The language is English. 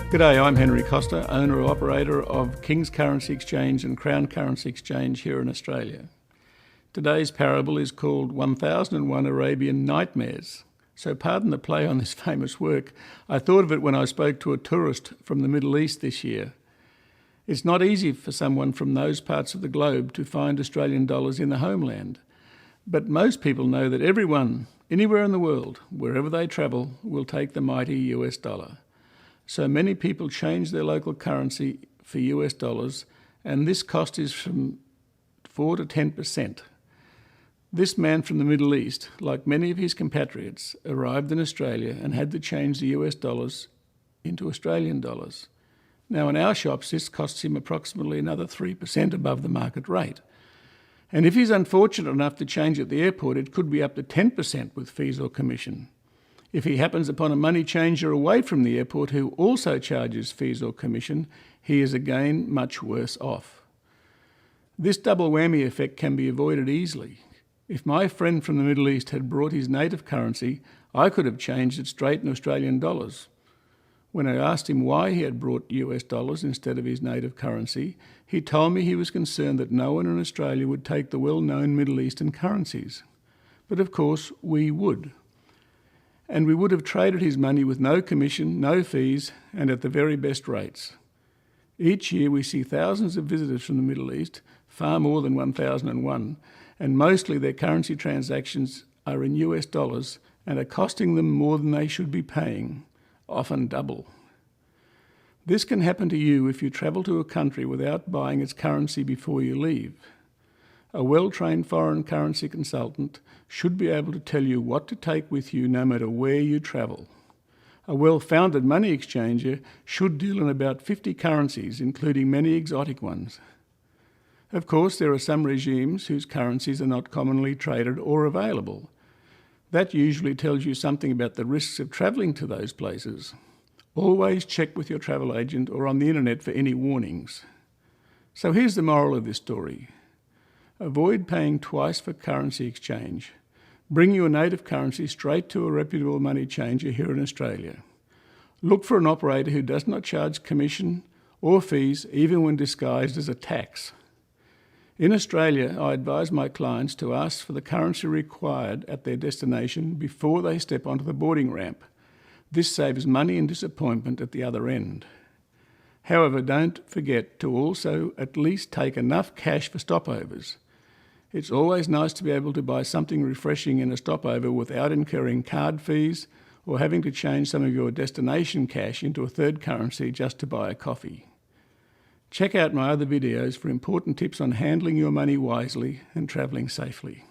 G'day, I'm Henry Costa, owner-operator of King's Currency Exchange and Crown Currency Exchange here in Australia. Today's parable is called 1001 Arabian Nightmares. So pardon the play on this famous work. I thought of it when I spoke to a tourist from the Middle East this year. It's not easy for someone from those parts of the globe to find Australian dollars in the homeland. But most people know that everyone, anywhere in the world, wherever they travel, will take the mighty US dollar. So many people change their local currency for US dollars, and this cost is from 4 to 10%. This man from the Middle East, like many of his compatriots, arrived in Australia and had to change the US dollars into Australian dollars. Now in our shops, this costs him approximately another 3% above the market rate. And if he's unfortunate enough to change at the airport, it could be up to 10% with fees or commission. If he happens upon a money changer away from the airport who also charges fees or commission, he is again much worse off. This double whammy effect can be avoided easily. If my friend from the Middle East had brought his native currency, I could have changed it straight in Australian dollars. When I asked him why he had brought US dollars instead of his native currency, he told me he was concerned that no one in Australia would take the well-known Middle Eastern currencies. But of course, we would. And we would have traded his money with no commission, no fees, and at the very best rates. Each year we see thousands of visitors from the Middle East, far more than 1001, and mostly their currency transactions are in US dollars and are costing them more than they should be paying, often double. This can happen to you if you travel to a country without buying its currency before you leave. A well-trained foreign currency consultant should be able to tell you what to take with you no matter where you travel. A well-founded money exchanger should deal in about 50 currencies, including many exotic ones. Of course, there are some regimes whose currencies are not commonly traded or available. That usually tells you something about the risks of travelling to those places. Always check with your travel agent or on the internet for any warnings. So here's the moral of this story. Avoid paying twice for currency exchange. Bring your native currency straight to a reputable money changer here in Australia. Look for an operator who does not charge commission or fees even when disguised as a tax. In Australia, I advise my clients to ask for the currency required at their destination before they step onto the boarding ramp. This saves money and disappointment at the other end. However, don't forget to also at least take enough cash for stopovers. It's always nice to be able to buy something refreshing in a stopover without incurring card fees or having to change some of your destination cash into a third currency just to buy a coffee. Check out my other videos for important tips on handling your money wisely and travelling safely.